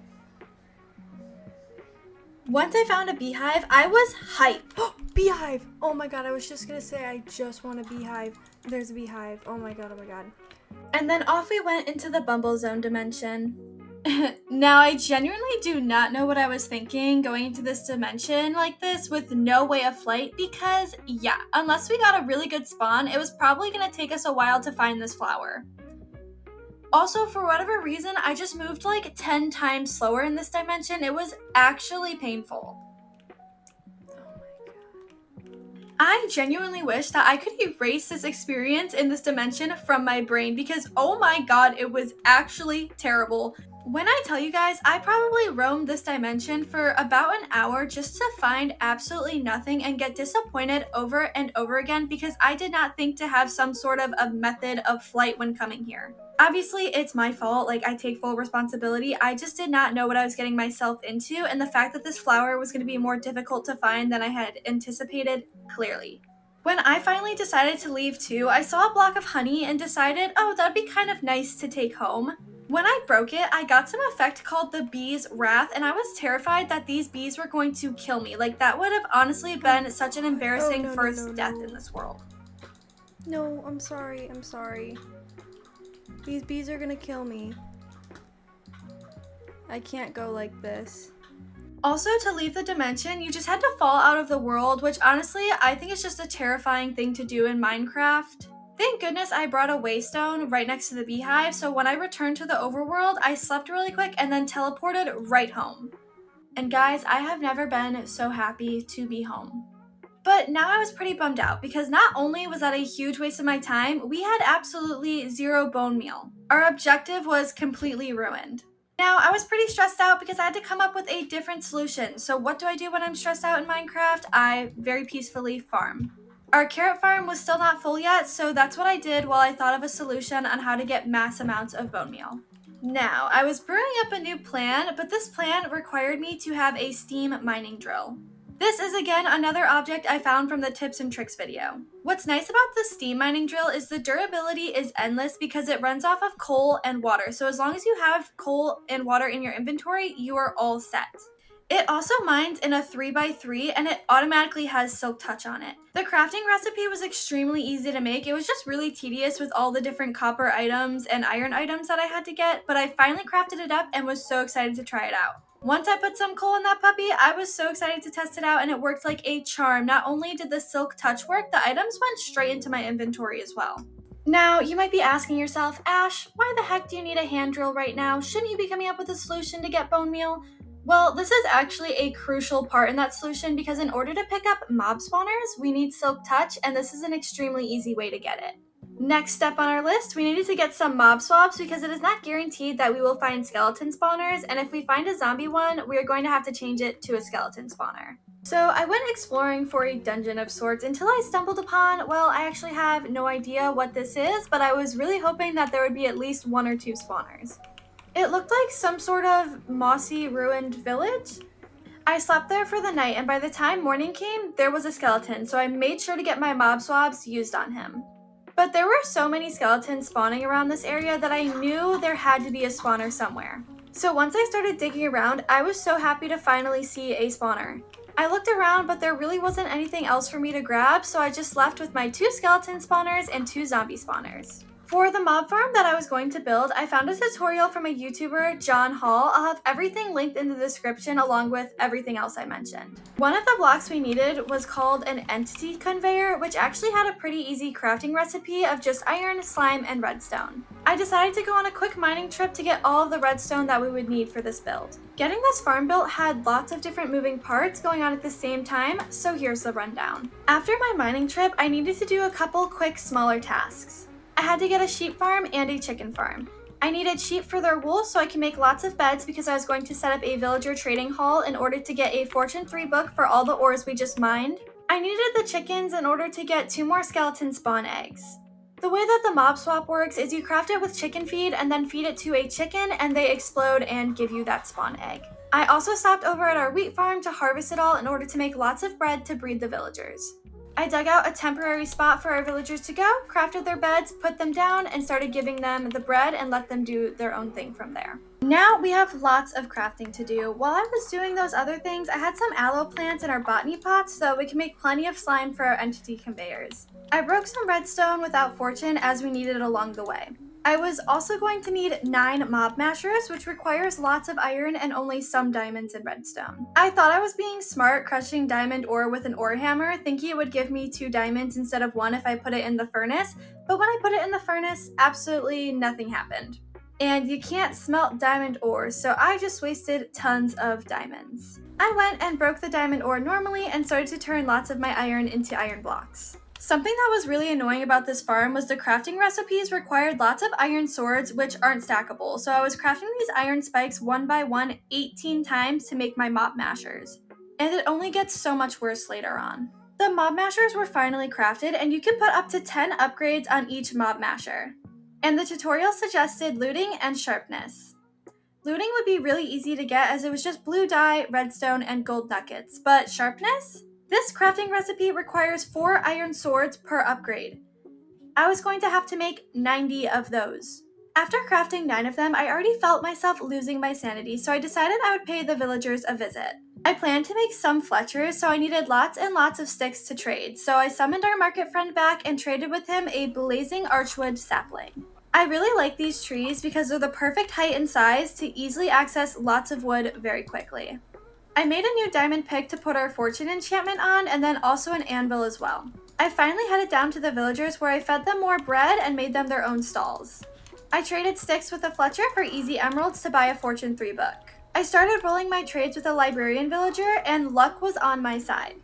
Once I found a beehive, I was hyped. Beehive! Oh my god, I was just gonna say I just want a beehive. There's a beehive. Oh my god, oh my god. And then off we went into the Bumble Zone dimension. Now, I genuinely do not know what I was thinking going into this dimension like this with no way of flight because, yeah, unless we got a really good spawn, it was probably going to take us a while to find this flower. Also, for whatever reason, I just moved like 10 times slower in this dimension. It was actually painful. I genuinely wish that I could erase this experience in this dimension from my brain because, oh my god, it was actually terrible. When I tell you guys, I probably roamed this dimension for about an hour just to find absolutely nothing and get disappointed over and over again because I did not think to have some sort of a method of flight when coming here. Obviously, it's my fault, like I take full responsibility. I just did not know what I was getting myself into, and the fact that this flower was going to be more difficult to find than I had anticipated, clearly. When I finally decided to leave too, I saw a block of honey and decided, oh, that'd be kind of nice to take home. When I broke it, I got some effect called the Bee's Wrath, and I was terrified that these bees were going to kill me. Like, that would have honestly been such an embarrassing first death in this world. No, I'm sorry, I'm sorry. These bees are gonna kill me. I can't go like this. Also, to leave the dimension, you just had to fall out of the world, which honestly, I think is just a terrifying thing to do in Minecraft. Thank goodness I brought a waystone right next to the beehive, so when I returned to the overworld, I slept really quick and then teleported right home. And guys, I have never been so happy to be home. But now I was pretty bummed out because not only was that a huge waste of my time, we had absolutely zero bone meal. Our objective was completely ruined. Now, I was pretty stressed out because I had to come up with a different solution. So what do I do when I'm stressed out in Minecraft? I very peacefully farm. Our carrot farm was still not full yet, so that's what I did while I thought of a solution on how to get mass amounts of bone meal. Now, I was brewing up a new plan, but this plan required me to have a steam mining drill. This is again another object I found from the tips and tricks video. What's nice about the steam mining drill is the durability is endless because it runs off of coal and water, so as long as you have coal and water in your inventory, you are all set. It also mines in a 3x3 and it automatically has silk touch on it. The crafting recipe was extremely easy to make. It was just really tedious with all the different copper items and iron items that I had to get, but I finally crafted it up and was so excited to try it out. Once I put some coal in that puppy, I was so excited to test it out and it worked like a charm. Not only did the silk touch work, the items went straight into my inventory as well. Now, you might be asking yourself, Ash, why the heck do you need a hand drill right now? Shouldn't you be coming up with a solution to get bone meal? Well, this is actually a crucial part in that solution because in order to pick up mob spawners, we need silk touch, and this is an extremely easy way to get it. Next step on our list, we needed to get some mob swabs because it is not guaranteed that we will find skeleton spawners, and if we find a zombie one, we are going to have to change it to a skeleton spawner. So I went exploring for a dungeon of sorts until I stumbled upon, well, I actually have no idea what this is, but I was really hoping that there would be at least 1 or 2 spawners. It looked like some sort of mossy, ruined village. I slept there for the night, and by the time morning came, there was a skeleton, so I made sure to get my mob swabs used on him. But there were so many skeletons spawning around this area that I knew there had to be a spawner somewhere. So once I started digging around, I was so happy to finally see a spawner. I looked around, but there really wasn't anything else for me to grab, so I just left with my 2 skeleton spawners and 2 zombie spawners. For the mob farm that I was going to build, I found a tutorial from a YouTuber, John Hall. I'll have everything linked in the description along with everything else I mentioned. One of the blocks we needed was called an entity conveyor, which actually had a pretty easy crafting recipe of just iron, slime, and redstone. I decided to go on a quick mining trip to get all of the redstone that we would need for this build. Getting this farm built had lots of different moving parts going on at the same time, so here's the rundown. After my mining trip, I needed to do a couple quick smaller tasks. I had to get a sheep farm and a chicken farm. I needed sheep for their wool so I can make lots of beds because I was going to set up a villager trading hall in order to get a Fortune 3 book for all the ores we just mined. I needed the chickens in order to get 2 more skeleton spawn eggs. The way that the mob swap works is you craft it with chicken feed and then feed it to a chicken and they explode and give you that spawn egg. I also stopped over at our wheat farm to harvest it all in order to make lots of bread to breed the villagers. I dug out a temporary spot for our villagers to go, crafted their beds, put them down, and started giving them the bread and let them do their own thing from there. Now we have lots of crafting to do. While I was doing those other things, I had some aloe plants in our botany pots so we can make plenty of slime for our entity conveyors. I broke some redstone without fortune as we needed it along the way. I was also going to need 9 mob mashers, which requires lots of iron and only some diamonds and redstone. I thought I was being smart crushing diamond ore with an ore hammer, thinking it would give me 2 diamonds instead of 1 if I put it in the furnace, but when I put it in the furnace, absolutely nothing happened. And you can't smelt diamond ore, so I just wasted tons of diamonds. I went and broke the diamond ore normally and started to turn lots of my iron into iron blocks. Something that was really annoying about this farm was the crafting recipes required lots of iron swords, which aren't stackable, so I was crafting these iron spikes 1 by 1 18 times to make my mob mashers. And it only gets so much worse later on. The mob mashers were finally crafted, and you can put up to 10 upgrades on each mob masher. And the tutorial suggested looting and sharpness. Looting would be really easy to get as it was just blue dye, redstone, and gold nuggets, but sharpness? This crafting recipe requires 4 iron swords per upgrade. I was going to have to make 90 of those. After crafting 9 of them, I already felt myself losing my sanity, so I decided I would pay the villagers a visit. I planned to make some Fletchers, so I needed lots and lots of sticks to trade, so I summoned our market friend back and traded with him a blazing archwood sapling. I really like these trees because they're the perfect height and size to easily access lots of wood very quickly. I made a new diamond pick to put our fortune enchantment on and then also an anvil as well. I finally headed down to the villagers where I fed them more bread and made them their own stalls. I traded sticks with a Fletcher for easy emeralds to buy a Fortune 3 book. I started rolling my trades with a librarian villager and luck was on my side.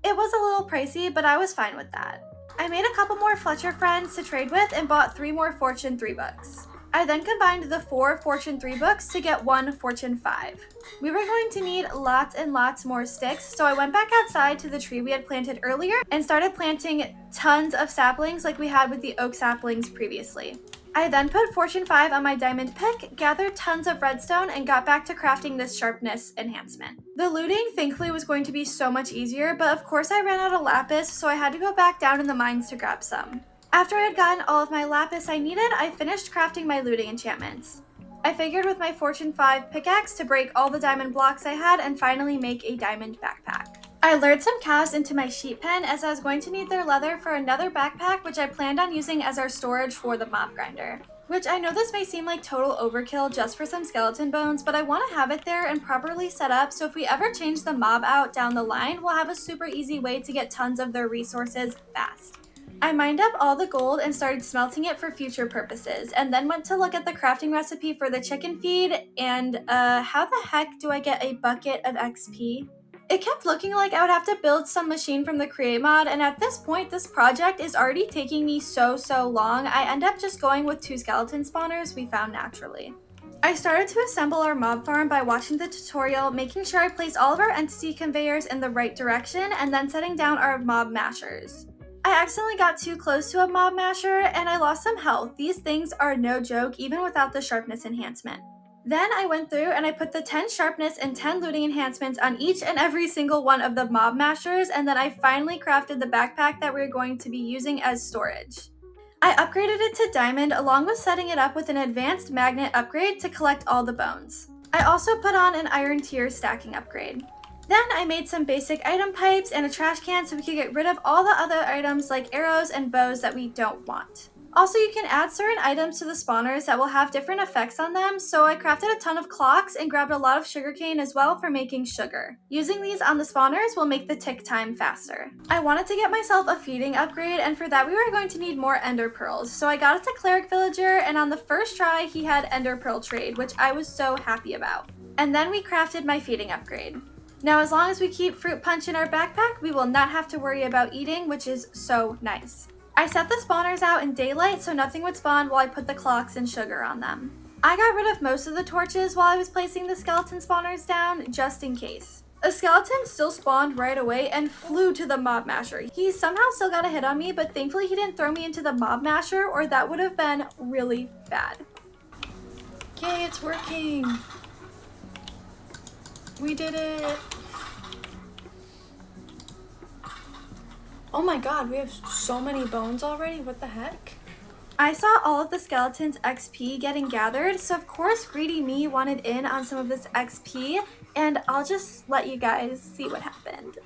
It was a little pricey, but I was fine with that. I made a couple more Fletcher friends to trade with and bought 3 more Fortune 3 books. I then combined the 4 Fortune 3 books to get 1 Fortune 5. We were going to need lots and lots more sticks, so I went back outside to the tree we had planted earlier and started planting tons of saplings like we had with the oak saplings previously. I then put Fortune 5 on my diamond pick, gathered tons of redstone, and got back to crafting this sharpness enhancement. The looting, thankfully, was going to be so much easier, but of course I ran out of lapis, so I had to go back down in the mines to grab some. After I had gotten all of my lapis I needed, I finished crafting my looting enchantments. I figured with my Fortune 5 pickaxe to break all the diamond blocks I had and finally make a diamond backpack. I lured some cows into my sheep pen as I was going to need their leather for another backpack which I planned on using as our storage for the mob grinder. Which I know this may seem like total overkill just for some skeleton bones, but I want to have it there and properly set up so if we ever change the mob out down the line, we'll have a super easy way to get tons of their resources fast. I mined up all the gold and started smelting it for future purposes, and then went to look at the crafting recipe for the chicken feed, and how the heck do I get a bucket of XP? It kept looking like I would have to build some machine from the create mod, and at this point this project is already taking me so long, I end up just going with 2 skeleton spawners we found naturally. I started to assemble our mob farm by watching the tutorial, making sure I placed all of our entity conveyors in the right direction, and then setting down our mob mashers. I accidentally got too close to a mob masher and I lost some health. These things are no joke even without the sharpness enhancement. Then I went through and I put the 10 sharpness and 10 looting enhancements on each and every single one of the mob mashers, and then I finally crafted the backpack that we're going to be using as storage. I upgraded it to diamond along with setting it up with an advanced magnet upgrade to collect all the bones. I also put on an iron tier stacking upgrade. Then I made some basic item pipes and a trash can so we could get rid of all the other items like arrows and bows that we don't want. Also, you can add certain items to the spawners that will have different effects on them, so I crafted a ton of clocks and grabbed a lot of sugarcane as well for making sugar. Using these on the spawners will make the tick time faster. I wanted to get myself a feeding upgrade, and for that we were going to need more ender pearls, so I got it to Cleric Villager, and on the first try he had ender pearl trade, which I was so happy about. And then we crafted my feeding upgrade. Now, as long as we keep fruit punch in our backpack, we will not have to worry about eating, which is so nice. I set the spawners out in daylight so nothing would spawn while I put the clocks and sugar on them. I got rid of most of the torches while I was placing the skeleton spawners down, just in case. A skeleton still spawned right away and flew to the mob masher. He somehow still got a hit on me, but thankfully he didn't throw me into the mob masher, or that would have been really bad. Yay, it's working! We did it! Oh my god, we have so many bones already, what the heck? I saw all of the skeletons' XP getting gathered, so of course greedy me wanted in on some of this XP, and I'll just let you guys see what happened.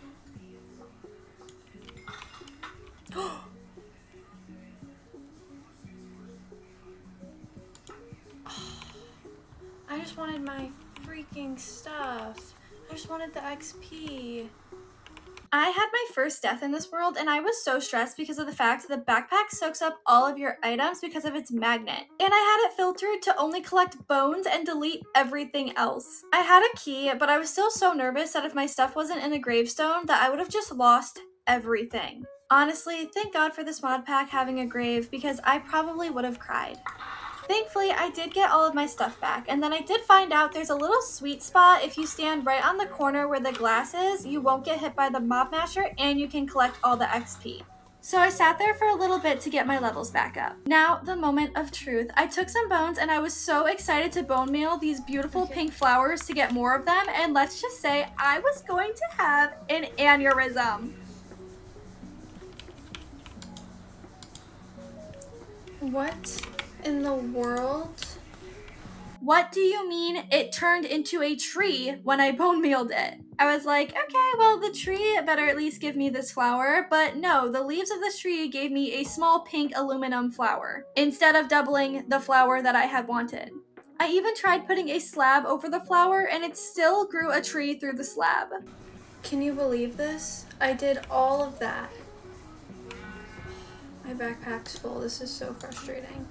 I just wanted my freaking stuff. I just wanted the XP. I had my first death in this world, and I was so stressed because of the fact the backpack soaks up all of your items because of its magnet. And I had it filtered to only collect bones and delete everything else. I had a key, but I was still so nervous that if my stuff wasn't in a gravestone that I would have just lost everything. Honestly, thank God for this mod pack having a grave, because I probably would have cried. Thankfully, I did get all of my stuff back, and then I did find out there's a little sweet spot. If you stand right on the corner where the glass is, you won't get hit by the mob masher, and you can collect all the XP. So I sat there for a little bit to get my levels back up. Now, the moment of truth. I took some bones, and I was so excited to bone meal these beautiful pink flowers to get more of them, and let's just say I was going to have an aneurysm. What in the world? What do you mean it turned into a tree when I bone mealed it? I was like, okay, well, the tree better at least give me this flower, but no, the leaves of this tree gave me a small pink aluminum flower instead of doubling the flower that I had wanted. I even tried putting a slab over the flower, and it still grew a tree through the slab. Can you believe this? I did all of that. My backpack's full. This is so frustrating.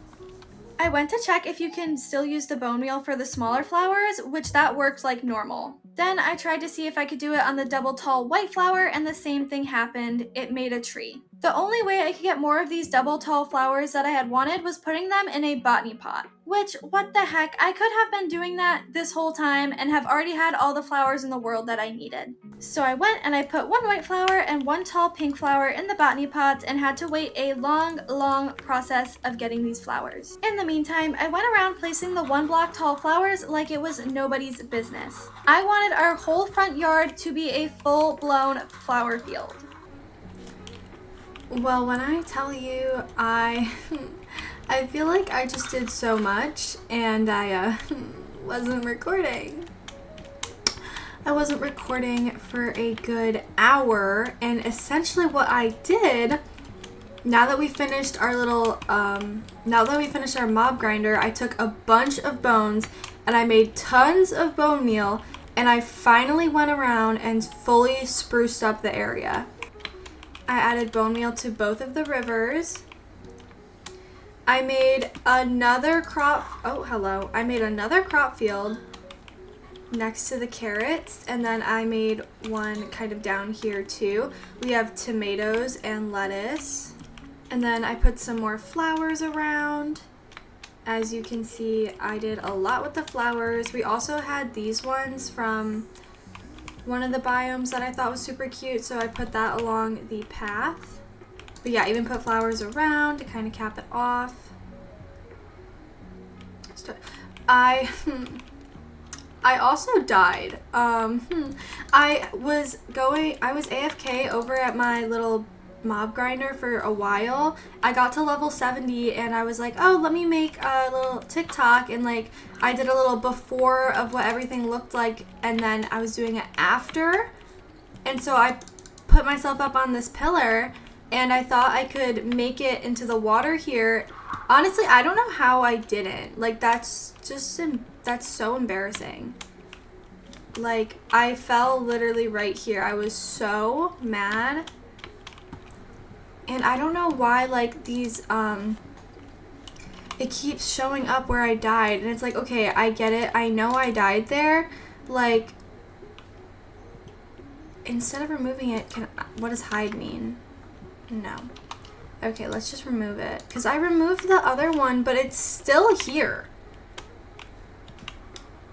I went to check if you can still use the bone meal for the smaller flowers, which that worked like normal. Then I tried to see if I could do it on the double tall white flower, and the same thing happened. It made a tree. The only way I could get more of these double tall flowers that I had wanted was putting them in a botany pot. Which, what the heck, I could have been doing that this whole time and have already had all the flowers in the world that I needed. So I went and I put one white flower and one tall pink flower in the botany pots and had to wait a long process of getting these flowers. In the meantime, I went around placing the 1 block tall flowers like it was nobody's business. I wanted our whole front yard to be a full-blown flower field. Well, when I tell you, I feel like I just did so much, and I wasn't recording. I wasn't recording for a good hour, and essentially what I did, now that we finished our mob grinder, I took a bunch of bones, and I made tons of bone meal, and I finally went around and fully spruced up the area. I added bone meal to both of the rivers. I made another I made another crop field next to the carrots, and then I made one kind of down here too. We have tomatoes and lettuce. And then I put some more flowers around. As you can see, I did a lot with the flowers. We also had these ones from one of the biomes that I thought was super cute, so I put that along the path. But yeah, even put flowers around to kind of cap it off. I also died. I was AFK over at my little mob grinder for a while. I got to level 70 and I was like, oh, let me make a little TikTok, and like I did a little before of what everything looked like, and then I was doing it after. And so I put myself up on this pillar and I thought I could make it into the water here. Honestly, I don't know how I didn't. Like, that's so embarrassing. Like, I fell literally right here. I was so mad. And I don't know why, like, these, it keeps showing up where I died. And it's like, okay, I get it. I know I died there. Like, instead of removing it, what does hide mean? No. Okay, let's just remove it. Because I removed the other one, but it's still here.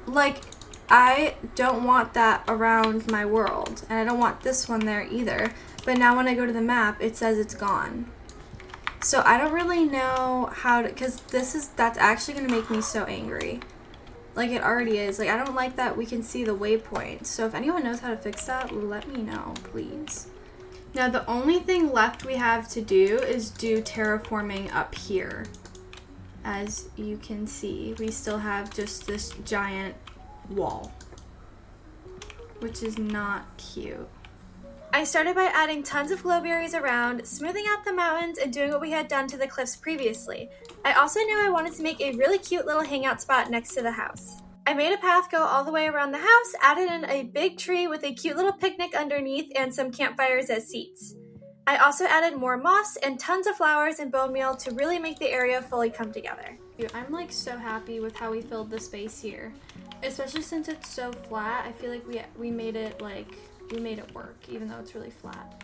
Like, I don't want that around my world. And I don't want this one there either. But now when I go to the map, it says it's gone. So I don't really know how to, because that's actually going to make me so angry. Like, it already is. Like, I don't like that we can see the waypoint. So if anyone knows how to fix that, let me know, please. Now, the only thing left we have to do is do terraforming up here. As you can see, we still have just this giant wall, which is not cute. I started by adding tons of glowberries around, smoothing out the mountains, and doing what we had done to the cliffs previously. I also knew I wanted to make a really cute little hangout spot next to the house. I made a path go all the way around the house, added in a big tree with a cute little picnic underneath and some campfires as seats. I also added more moss and tons of flowers and bone meal to really make the area fully come together. I'm like so happy with how we filled the space here. Especially since it's so flat, I feel like we made it work, even though it's really flat.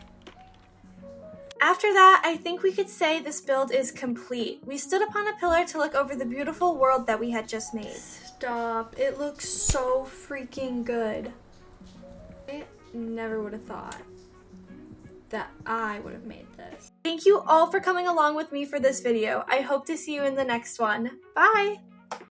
After that, I think we could say this build is complete. We stood upon a pillar to look over the beautiful world that we had just made. Stop. It looks so freaking good. I never would have thought that I would have made this. Thank you all for coming along with me for this video. I hope to see you in the next one. Bye!